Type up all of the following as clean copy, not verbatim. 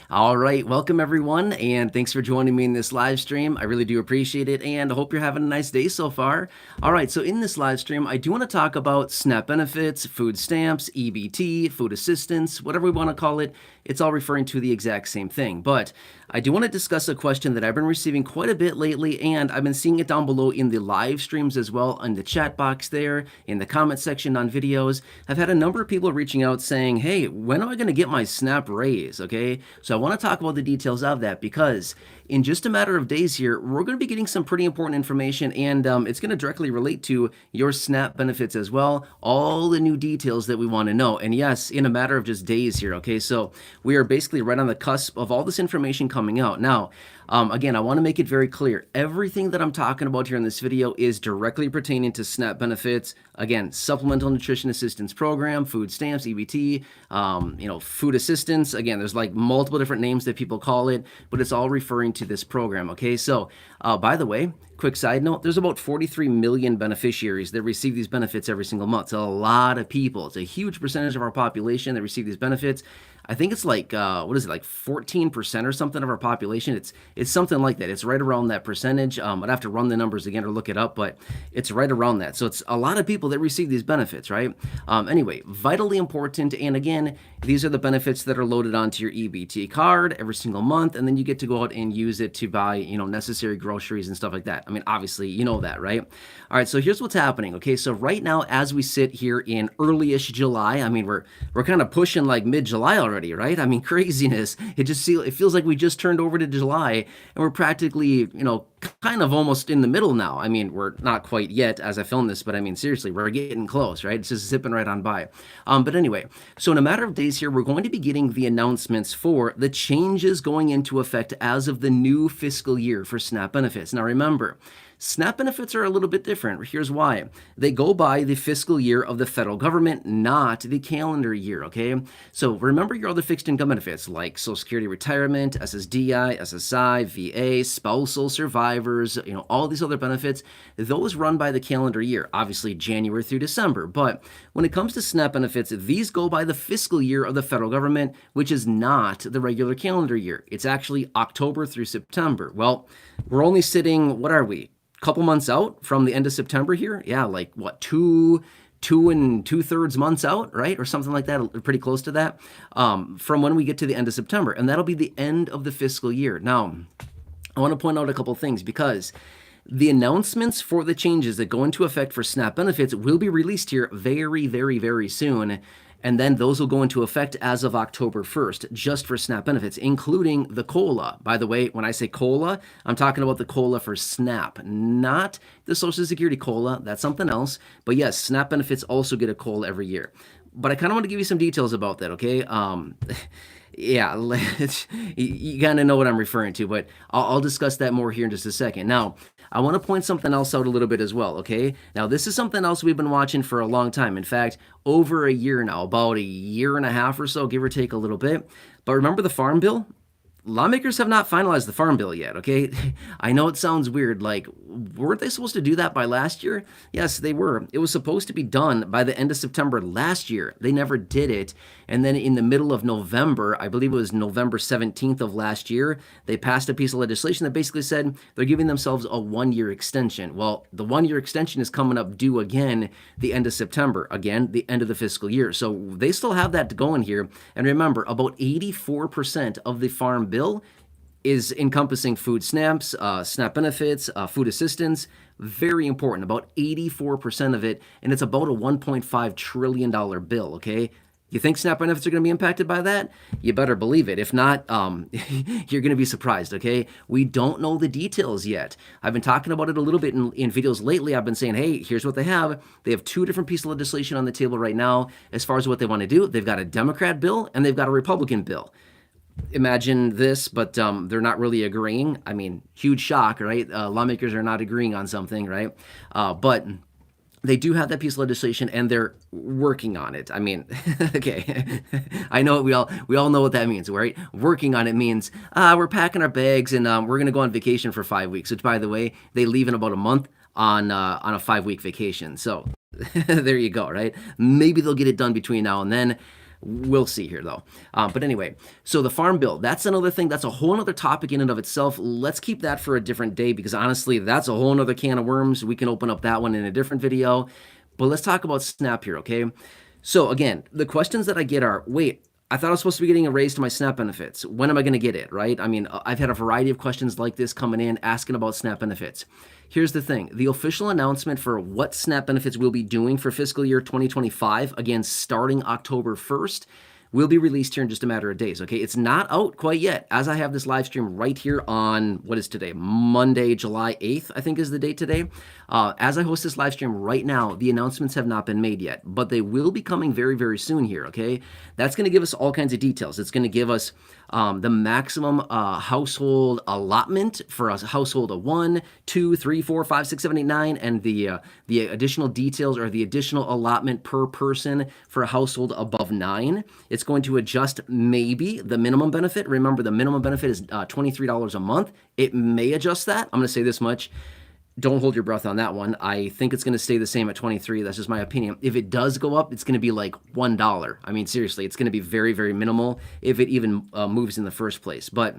All right, welcome everyone, and thanks for joining me in this live stream. I really do appreciate it, and I hope you're having a nice day so far. All right, so in this live stream, I do want to talk about SNAP benefits, food stamps, EBT, food assistance, whatever we want to call it. It's all referring to the exact same thing. But I do want to discuss a question that I've been receiving quite a bit lately, and I've been seeing it down below in the live streams as well, in the chat box there, in the comment section on videos. I've had a number of people reaching out saying, hey, when am I going to get my SNAP raise? Okay, so I want to talk about the details of that because in just a matter of days here, we're going to be getting some pretty important information, and it's going to directly relate to your SNAP benefits as well, all the new details that we want to know. And yes, in a matter of just days here, okay? So we are basically right on the cusp of all this information coming out. Now, again, I want to make it very clear. Everything that I'm talking about here in this video is directly pertaining to SNAP benefits. Again, Supplemental Nutrition Assistance Program, food stamps, EBT, food assistance. Again, there's like multiple different names that people call it, but it's all referring to this program, okay? So, by the way, quick side note, there's about 43 million beneficiaries that receive these benefits every single month. It's a lot of people. It's a huge percentage of our population that receive these benefits. I think it's like like 14% or something of our population. It's something like that. It's right around that percentage. I'd have to run the numbers again or look it up, but it's right around that. So it's a lot of people that receive these benefits, right? Anyway, vitally important. And again, these are the benefits that are loaded onto your EBT card every single month, and then you get to go out and use it to buy, necessary groceries and stuff like that. I mean, obviously, you know that, right? All right, so here's what's happening. Okay, so right now, as we sit here in early-ish July, I mean, we're kind of pushing like mid-July already, right? I mean, craziness. It feels like we just turned over to July, and we're practically, kind of almost in the middle now. I mean, we're not quite yet as I film this, but I mean, seriously, we're getting close, right? It's just zipping right on by. But anyway, so in a matter of days here, we're going to be getting the announcements for the changes going into effect as of the new fiscal year for SNAP benefits. Now, remember, SNAP benefits are a little bit different. Here's why. They go by the fiscal year of the federal government, not the calendar year, okay? So remember your other fixed income benefits like Social Security retirement, SSDI, SSI, VA, spousal survivors, all these other benefits, those run by the calendar year, obviously January through December. But when it comes to SNAP benefits, these go by the fiscal year of the federal government, which is not the regular calendar year. It's actually October through September. Well, we're only sitting, what are we? Couple months out from the end of September here. Yeah, like what, two and 2/3 months out, right? Or something like that, pretty close to that, from when we get to the end of September. And that'll be the end of the fiscal year. Now, I want to point out a couple things because the announcements for the changes that go into effect for SNAP benefits will be released here very, very, very soon. And then those will go into effect as of October 1st, just for SNAP benefits, including the COLA. By the way, when I say COLA, I'm talking about the COLA for SNAP, not the Social Security COLA. That's something else. But yes, SNAP benefits also get a COLA every year. But I kind of want to give you some details about that, okay? Yeah, you kind of know what I'm referring to, but I'll discuss that more here in just a second. Now, I want to point something else out a little bit as well, okay? Now, this is something else we've been watching for a long time. In fact, over a year now, about a year and a half or so, give or take a little bit. But remember the Farm Bill? Lawmakers have not finalized the Farm Bill yet, okay? I know it sounds weird, like, weren't they supposed to do that by last year? Yes, they were. It was supposed to be done by the end of September last year. They never did it. And then in the middle of November, I believe it was November 17th of last year, they passed a piece of legislation that basically said they're giving themselves a one-year extension. Well, the one-year extension is coming up due again the end of September, again, the end of the fiscal year. So they still have that going here. And remember, about 84% of the Farm Bill is encompassing food stamps, SNAP benefits, food assistance. Very important, about 84% of it, and it's about a $1.5 trillion bill, okay? You think SNAP benefits are going to be impacted by that? You better believe it. If not, you're going to be surprised, okay? We don't know the details yet. I've been talking about it a little bit in videos lately. I've been saying, hey, here's what they have. They have two different pieces of legislation on the table right now as far as what they want to do. They've got a Democrat bill and they've got a Republican bill. Imagine this, but they're not really agreeing. I mean, huge shock, right? Lawmakers are not agreeing on something, right? But they do have that piece of legislation, and they're working on it. I mean, okay, I know we all know what that means, right? Working on it means we're packing our bags and we're gonna go on vacation for 5 weeks. Which, by the way, they leave in about a month on a 5-week vacation. So there you go, right? Maybe they'll get it done between now and then. We'll see here though. But anyway, so the farm bill, that's another thing. That's a whole other topic in and of itself. Let's keep that for a different day because honestly, that's a whole other can of worms. We can open up that one in a different video. But let's talk about SNAP here, okay? So again, the questions that I get are, wait, I thought I was supposed to be getting a raise to my SNAP benefits. When am I going to get it, right? I mean, I've had a variety of questions like this coming in asking about SNAP benefits. Here's the thing. The official announcement for what SNAP benefits we'll be doing for fiscal year 2025, again, starting October 1st, will be released here in just a matter of days, okay? It's not out quite yet, as I have this live stream right here on, what is today? Monday, July 8th, I think is the date today. As I host this live stream right now, the announcements have not been made yet, but they will be coming very, very soon here, okay? That's going to give us all kinds of details. It's going to give us the maximum household allotment for a household of 1, 2, 3, 4, 5, 6, 7, 8, 9, and the additional details or the additional allotment per person for a household above 9. It's going to adjust maybe the minimum benefit. Remember, the minimum benefit is $23 a month. It may adjust that. I'm going to say this much. Don't hold your breath on that one. I think it's going to stay the same at 23. That's just my opinion. If it does go up, it's going to be like $1. I mean, seriously, it's going to be very, very minimal if it even moves in the first place. But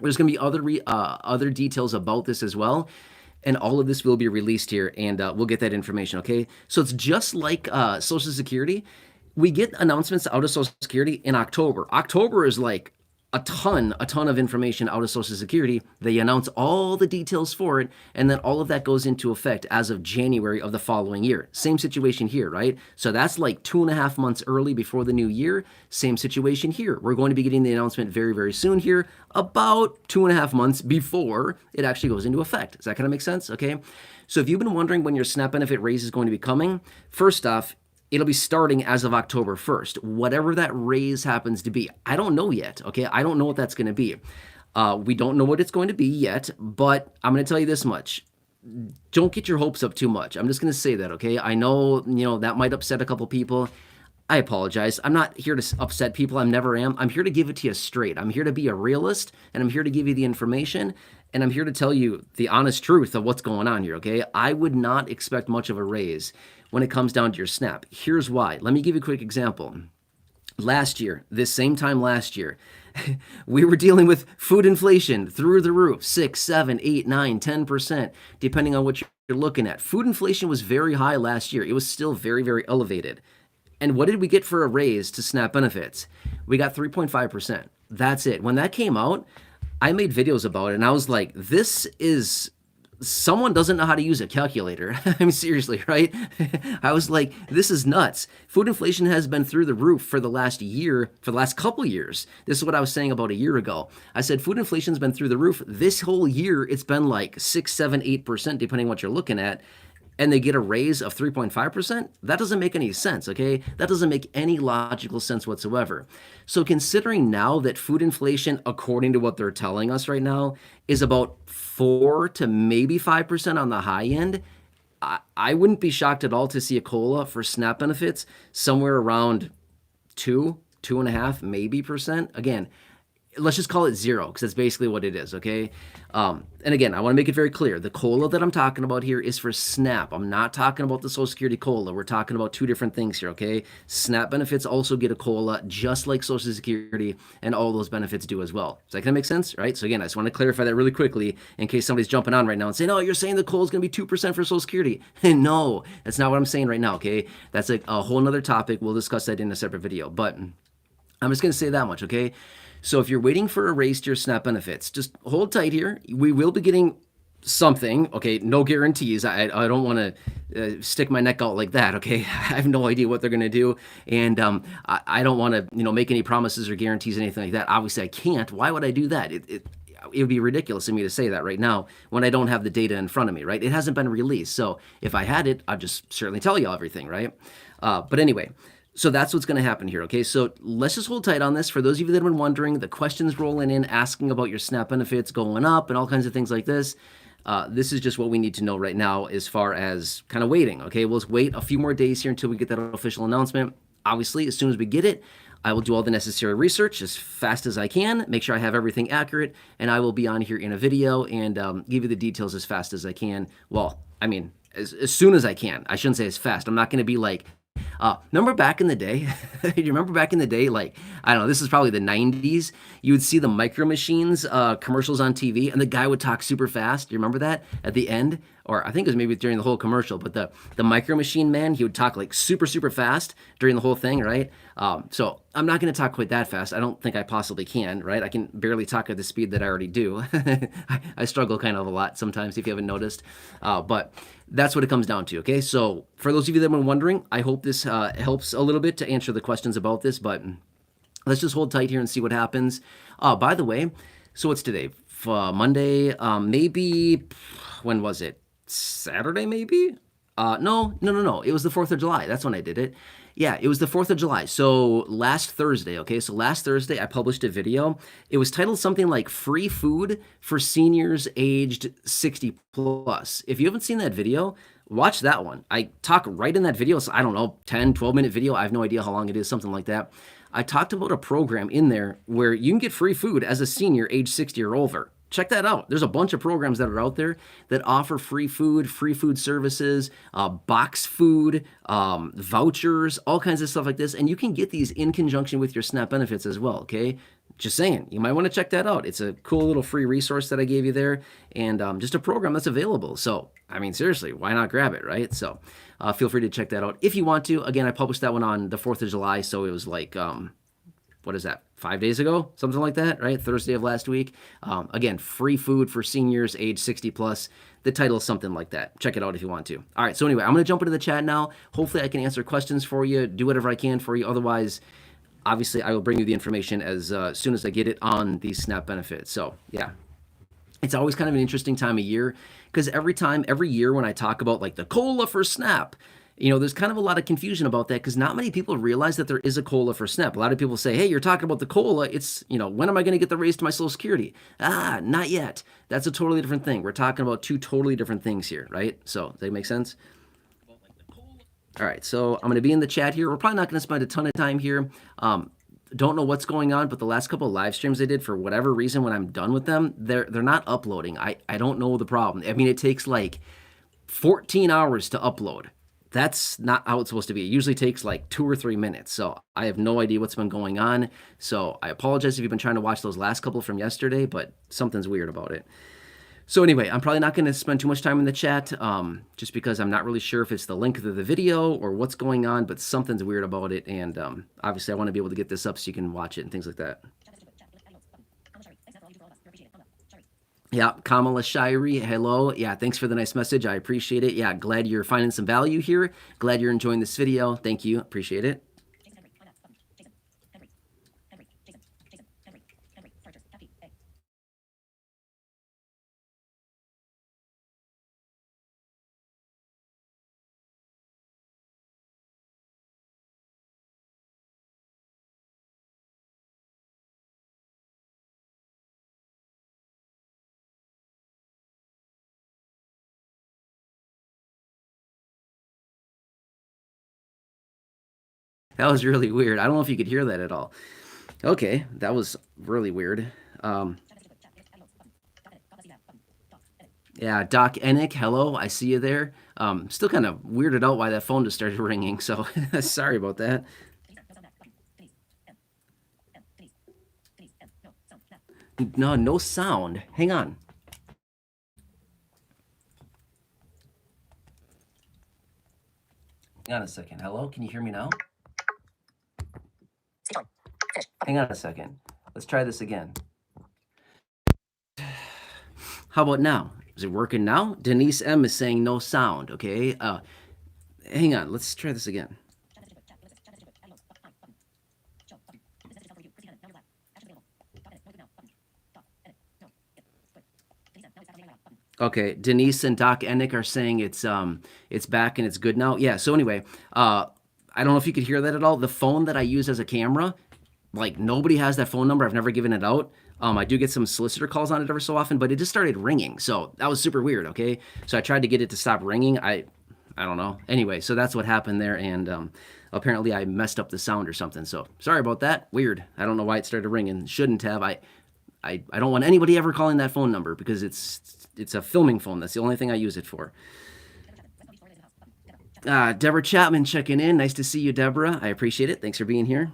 there's going to be other details about this as well. And all of this will be released here, and we'll get that information, okay? So it's just like Social Security. We get announcements out of Social Security in October. October is like a ton of information out of Social Security. They announce all the details for it, and then all of that goes into effect as of January of the following year. Same situation here, right? So that's like 2.5 months early before the new year. Same situation here. We're going to be getting the announcement very, very soon here, about 2.5 months before it actually goes into effect. Does that kind of make sense? Okay. So if you've been wondering when your SNAP benefit raise is going to be coming, first off, it'll be starting as of October 1st, whatever that raise happens to be. I don't know yet, okay? I don't know what that's going to be. We don't know what it's going to be yet, but I'm going to tell you this much. Don't get your hopes up too much. I'm just going to say that, okay? I know, that might upset a couple people. I apologize. I'm not here to upset people. I never am. I'm here to give it to you straight. I'm here to be a realist, and I'm here to give you the information, and I'm here to tell you the honest truth of what's going on here, okay? I would not expect much of a raise when it comes down to your SNAP. Here's why. Let me give you a quick example. Last year, this same time last year, we were dealing with food inflation through the roof, 6, 7, 8, 9, 10%, depending on what you're looking at. Food inflation was very high last year. It was still very, very elevated. And what did we get for a raise to SNAP benefits? We got 3.5%. That's it. When that came out, I made videos about it, and I was like, someone doesn't know how to use a calculator. I mean, seriously, right? I was like, this is nuts. Food inflation has been through the roof for the last year, for the last couple years. This is what I was saying about a year ago. I said, food inflation's been through the roof. This whole year, it's been like 6, 7, 8%, depending on what you're looking at. And they get a raise of 3.5%? That doesn't make any sense, okay? That doesn't make any logical sense whatsoever. So considering now that food inflation, according to what they're telling us right now, is about 4 to maybe 5% on the high end, I wouldn't be shocked at all to see a COLA for SNAP benefits somewhere around 2.5, maybe percent. Again, let's just call it 0 because that's basically what it is, okay? And again, I want to make it very clear. The COLA that I'm talking about here is for SNAP. I'm not talking about the Social Security COLA. We're talking about two different things here, okay? SNAP benefits also get a COLA just like Social Security, and all those benefits do as well. Does that kind of make sense, right? So again, I just want to clarify that really quickly in case somebody's jumping on right now and saying, oh, you're saying the COLA is going to be 2% for Social Security. No, that's not what I'm saying right now, okay? That's a whole nother topic. We'll discuss that in a separate video. But I'm just going to say that much, okay? So if you're waiting for a raise to your SNAP benefits, just hold tight here. We will be getting something, okay? No guarantees. I don't want to stick my neck out like that, okay? I have no idea what they're going to do, and I don't want to, make any promises or guarantees, anything like that. Obviously, I can't. Why would I do that? It would be ridiculous of me to say that right now when I don't have the data in front of me, right? It hasn't been released. So if I had it, I'd just certainly tell you everything, right? But anyway. So that's what's going to happen here, okay? So let's just hold tight on this. For those of you that have been wondering, the questions rolling in, asking about your SNAP benefits going up and all kinds of things like this, this is just what we need to know right now as far as kind of waiting, okay? We'll just wait a few more days here until we get that official announcement. Obviously, as soon as we get it, I will do all the necessary research as fast as I can, make sure I have everything accurate, and I will be on here in a video and give you the details as fast as I can. Well, I mean, as soon as I can. I shouldn't say as fast. I'm not going to be like, Remember back in the day? You remember back in the day, like, I don't know, this is probably the 90s. You would see the Micro Machines commercials on TV, and the guy would talk super fast. Do you remember that at the end? Or I think it was maybe during the whole commercial, but the Micro Machine man, he would talk like super, super fast during the whole thing, right? So I'm not going to talk quite that fast. I don't think I possibly can, right? I can barely talk at the speed that I already do. I struggle kind of a lot sometimes, if you haven't noticed. But that's what it comes down to, okay? So for those of you that have been wondering, I hope this helps a little bit to answer the questions about this, but let's just hold tight here and see what happens. By the way, so what's today? Monday, maybe, when was it? Saturday, maybe? No. It was the 4th of July. That's when I did it. Yeah, it was the 4th of July. So last Thursday, okay? So last Thursday, I published a video. It was titled something like Free Food for Seniors Aged 60 Plus. If you haven't seen that video, watch that one. I talk right in that video. So I don't know, 10, 12-minute video. I have no idea how long it is, something like that. I talked about a program in there where you can get free food as a senior age 60 or over. Check that out. There's a bunch of programs that are out there that offer free food services, box food, vouchers, all kinds of stuff like this. And you can get these in conjunction with your SNAP benefits as well, okay? Just saying, you might want to check that out. It's a cool little free resource that I gave you there, and just a program that's available. So, I mean, seriously, why not grab it, right? So feel free to check that out if you want to. Again, I published that one on the 4th of July, so it was like, what is that, 5 days ago? Something like that, right? Thursday of last week. Again, free food for seniors age 60 plus. The title is something like that. Check it out if you want to. All right, so anyway, I'm going to jump into the chat now. Hopefully I can answer questions for you, do whatever I can for you. Otherwise, obviously, I will bring you the information as soon as I get it on these SNAP benefits. So, yeah. It's always kind of an interesting time of year because every year when I talk about like the COLA for SNAP, there's kind of a lot of confusion about that because not many people realize that there is a COLA for SNAP. A lot of people say, hey, you're talking about the COLA. It's, when am I going to get the raise to my Social Security? Not yet. That's a totally different thing. We're talking about two totally different things here, right? So, does that make sense? All right, so I'm going to be in the chat here. We're probably not going to spend a ton of time here. Don't know what's going on, but the last couple of live streams I did, for whatever reason, when I'm done with them, they're not uploading. I don't know the problem. I mean, it takes like 14 hours to upload. That's not how it's supposed to be. It usually takes like 2 or 3 minutes. So I have no idea what's been going on. So I apologize if you've been trying to watch those last couple from yesterday, but something's weird about it. So anyway, I'm probably not going to spend too much time in the chat just because I'm not really sure if it's the link of the video or what's going on, but something's weird about it. And obviously I want to be able to get this up so you can watch it and things like that. Yeah, Kamala Shirey, hello. Yeah, thanks for the nice message. I appreciate it. Yeah, glad you're finding some value here. Glad you're enjoying this video. Thank you. Appreciate it. That was really weird. I don't know if you could hear that at all. Okay, that was really weird. Yeah, Doc Enick, hello. I see you there. Still kind of weirded out why that phone just started ringing, so sorry about that. No sound. Hang on. Hang on a second. Hello, can you hear me now? Hang on a second. Let's try this again. How about now? Is it working now? Denise M is saying no sound, okay? Hang on, let's try this again. Okay, Denise and Doc Enick are saying it's back and it's good now. Yeah, so anyway, I don't know if you could hear that at all. The phone that I use as a camera, like nobody has that phone number. I've never given it out. I do get some solicitor calls on it every so often, but it just started ringing. So that was super weird, okay? So I tried to get it to stop ringing. I don't know. Anyway, so that's what happened there, and apparently I messed up the sound or something. So sorry about that. Weird. I don't know why it started ringing. Shouldn't have. I don't want anybody ever calling that phone number because it's a filming phone. That's the only thing I use it for. Deborah Chapman checking in. Nice to see you, Deborah. I appreciate it. Thanks for being here.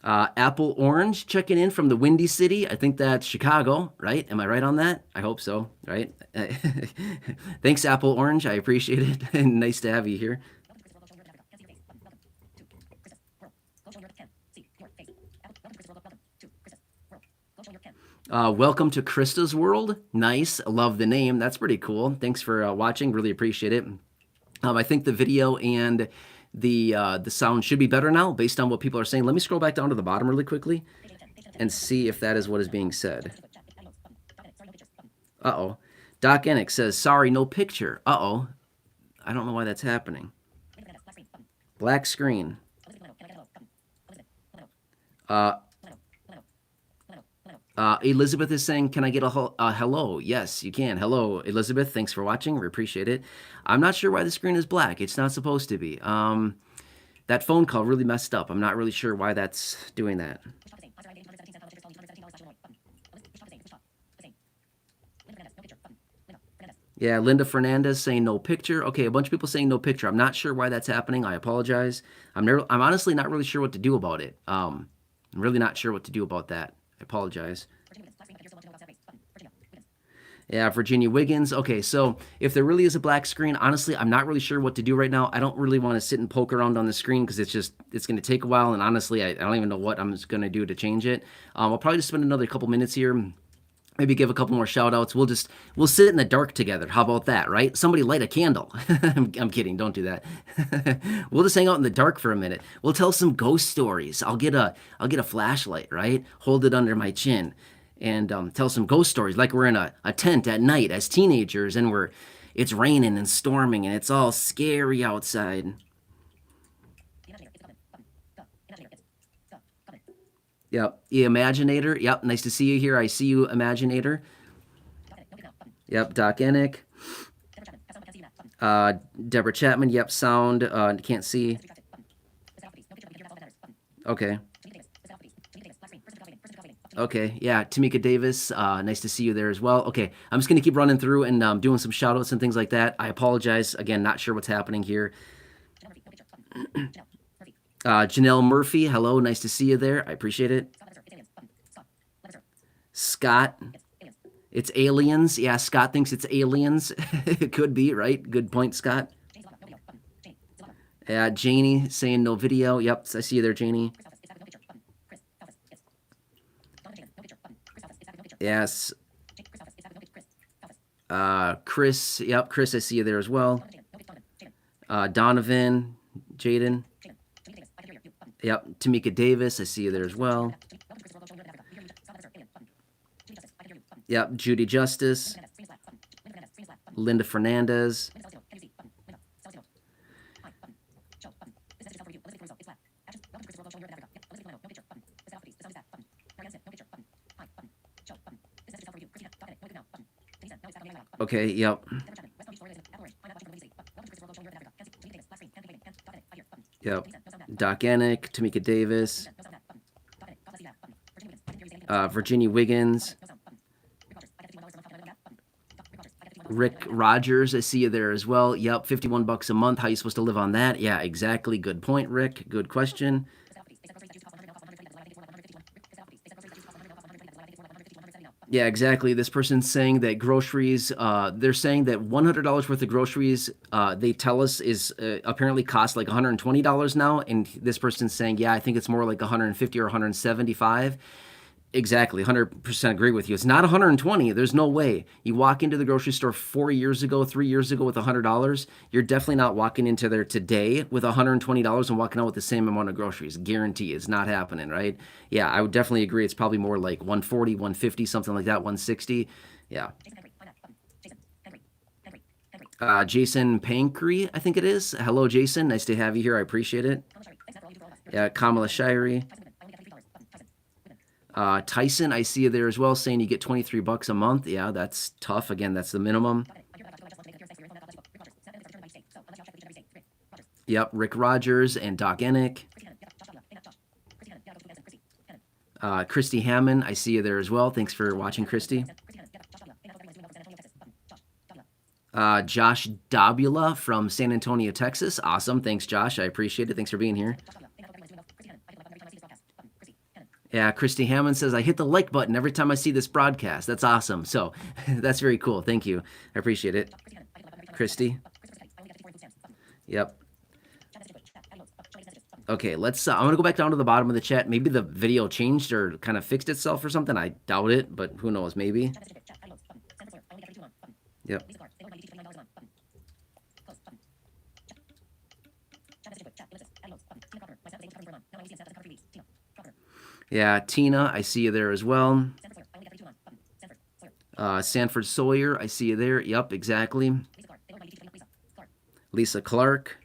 Apple Orange checking in from the Windy City. I think that's Chicago, right? Am I right on that? I hope so, right? Thanks, Apple Orange. I appreciate it. And nice to have you here. Welcome to Krista's World. Nice. I love the name. That's pretty cool. Thanks for watching. Really appreciate it. I think the video and the sound should be better now based on what people are saying. Let me scroll back down to the bottom really quickly and see if that is what is being said. Uh-oh. Doc Enix says, sorry, no picture. Uh-oh. I don't know why that's happening. Black screen. Elizabeth is saying, can I get a hello? Yes, you can. Hello, Elizabeth. Thanks for watching. We appreciate it. I'm not sure why the screen is black. It's not supposed to be. That phone call really messed up. I'm not really sure why that's doing that. Yeah, Linda Fernandez saying no picture. Okay, a bunch of people saying no picture. I'm not sure why that's happening. I apologize. I'm honestly not really sure what to do about it. I'm really not sure what to do about that. I apologize. Yeah, Virginia Wiggins. Okay, so if there really is a black screen, honestly, I'm not really sure what to do right now. I don't really want to sit and poke around on the screen because it's going to take a while, and honestly, I don't even know what I'm going to do to change it. I'll probably just spend another couple minutes here. Maybe give a couple more shout outs. We'll sit in the dark together. How about that, right? Somebody light a candle. I'm kidding. Don't do that. We'll just hang out in the dark for a minute. We'll tell some ghost stories. I'll get a flashlight, right? Hold it under my chin and tell some ghost stories like we're in a tent at night as teenagers and it's raining and storming and it's all scary outside. Yep. Imaginator. Yep. Nice to see you here. I see you, Imaginator. Yep. Doc Ennick. Deborah Chapman. Yep. Sound. Can't see. Okay. Okay. Yeah. Tamika Davis. Nice to see you there as well. Okay. I'm just going to keep running through and doing some shout outs and things like that. I apologize. Again, not sure what's happening here. Janelle Murphy, hello, nice to see you there. I appreciate it. Scott, it's aliens. Yeah, Scott thinks it's aliens. It could be, right? Good point, Scott. Janie saying no video. Yep, I see you there, Janie. Yes. Chris, yep, Chris, I see you there as well. Donovan, Jaden. Yep, Tamika Davis, I see you there as well. Yep, Judy Justice. Linda Fernandez. Okay, yep. Yep. Doc Ennick, Tamika Davis, Virginia Wiggins, Rick Rogers, I see you there as well. Yep, $51 a month. How are you supposed to live on that? Yeah, exactly. Good point, Rick. Good question. Yeah, exactly. This person's saying that groceries, they're saying that $100 worth of groceries, they tell us is apparently cost like $120 now. And this person's saying, yeah, I think it's more like $150 or $175. Exactly, 100% agree with you. It's not $120. There's no way. You walk into the grocery store 3 years ago with $100, you're definitely not walking into there today with $120 and walking out with the same amount of groceries. Guarantee it's not happening, right? Yeah, I would definitely agree. It's probably more like 140, 150, something like that, 160. Yeah. Jason Pankry, I think it is. Hello, Jason. Nice to have you here. I appreciate it. Yeah, Kamala Shirey. Tyson, I see you there as well, saying you get $23 a month. Yeah, that's tough. Again, that's the minimum. Yep, Rick Rogers and Doc Ennick. Christy Hammond, I see you there as well. Thanks for watching, Christy. Josh Dabula from San Antonio, Texas. Awesome. Thanks, Josh. I appreciate it. Thanks for being here. Yeah, Christy Hammond says, I hit the like button every time I see this broadcast. That's awesome. So that's very cool. Thank you. I appreciate it. Christy. Yep. Okay, let's, I'm going to go back down to the bottom of the chat. Maybe the video changed or kind of fixed itself or something. I doubt it, but who knows, maybe. Yep. Yeah, Tina, I see you there as well. Sanford Sawyer, I see you there. Yep, exactly. Lisa Clark.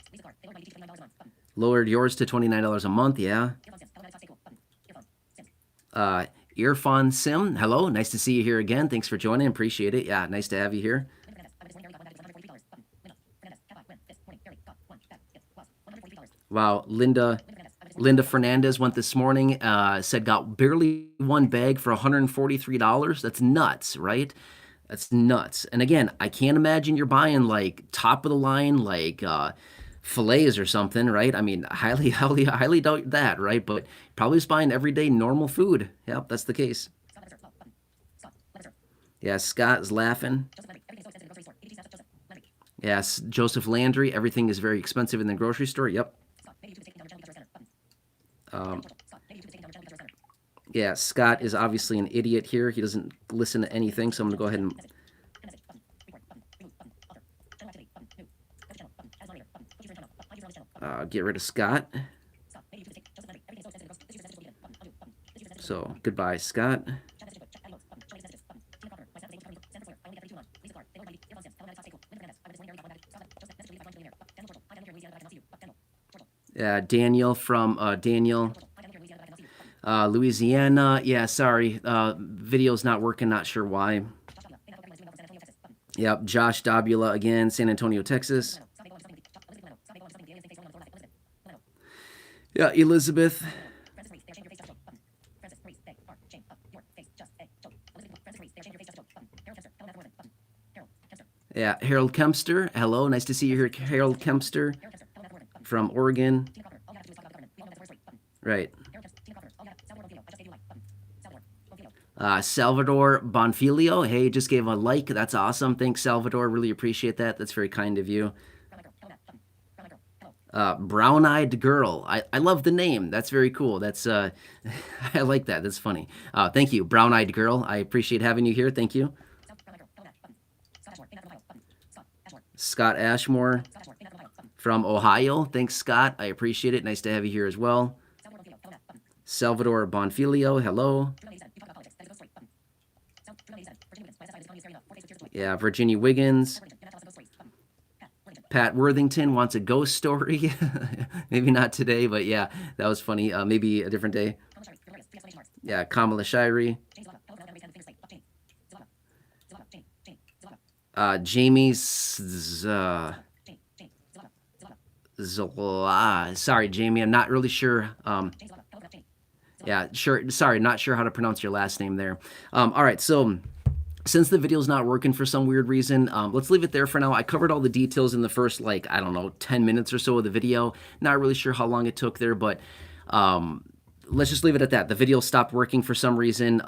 Lowered yours to $29 a month, yeah. Irfan Sim, hello. Nice to see you here again. Thanks for joining. Appreciate it. Yeah, nice to have you here. Wow, Linda Fernandez went this morning, said got barely one bag for $143. That's nuts, right? That's nuts. And again, I can't imagine you're buying like top of the line, like fillets or something, right? I mean, highly doubt that, right? But probably just buying everyday normal food. Yep, that's the case. Yeah, Scott is laughing. Yes, Joseph Landry, everything is very expensive in the grocery store. Yep. Yeah, Scott is obviously an idiot here. He doesn't listen to anything, so I'm going to go ahead and get rid of Scott. So, goodbye, Scott. Daniel from Louisiana. Yeah, sorry. Video's not working. Not sure why. Yep, Josh Dabula again, San Antonio, Texas. Yeah, Elizabeth. Yeah, Harold Kempster. Hello, nice to see you here, Harold Kempster from Oregon. Right. Salvador Bonfilio. Hey, just gave a like. That's awesome. Thanks, Salvador. Really appreciate that. That's very kind of you. Brown-eyed girl. I love the name. That's very cool. That's I like that. That's funny. Thank you, brown-eyed girl. I appreciate having you here. Thank you. Scott Ashmore from Ohio. Thanks, Scott. I appreciate it. Nice to have you here as well. Salvador Bonfilio. Hello. Yeah, Virginia Wiggins. Pat Worthington wants a ghost story. Maybe not today, but yeah, that was funny. Maybe a different day. Yeah, Kamala Shirey. Jamie Zola. Sorry, Jamie, I'm not really sure. Yeah, sure. Sorry, not sure how to pronounce your last name there. All right, so since the video's not working for some weird reason, let's leave it there for now. I covered all the details in the first, like, I don't know, 10 minutes or so of the video. Not really sure how long it took there, but let's just leave it at that. The video stopped working for some reason,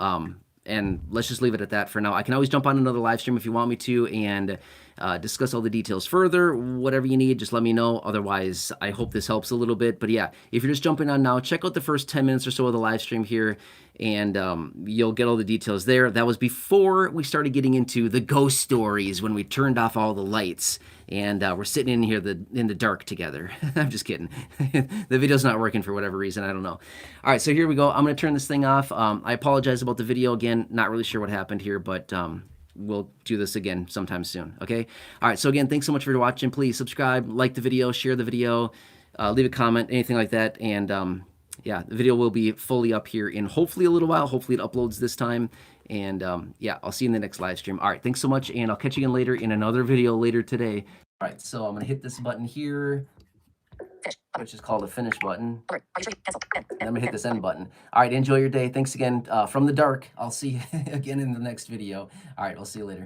and let's just leave it at that for now. I can always jump on another live stream if you want me to and discuss all the details further. Whatever you need, just let me know. Otherwise, I hope this helps a little bit. But yeah, if you're just jumping on now, check out the first 10 minutes or so of the live stream here, and you'll get all the details there. That was before we started getting into the ghost stories, when we turned off all the lights and we're sitting in here in the dark together. I'm just kidding. The video's not working for whatever reason. I don't know. All right, so here we go. I'm going to turn this thing off. I apologize about the video again. Not really sure what happened here, but we'll do this again sometime soon, okay? All right, so again, thanks so much for watching. Please subscribe, like the video, share the video, leave a comment, anything like that. And yeah, the video will be fully up here in hopefully a little while. Hopefully it uploads this time. And yeah, I'll see you in the next live stream. All right, thanks so much, and I'll catch you again later in another video later today. All right, so I'm going to hit this button here, which is called a finish button. And I'm going to hit this end button. All right, enjoy your day. Thanks again from the dark. I'll see you again in the next video. All right, I'll see you later.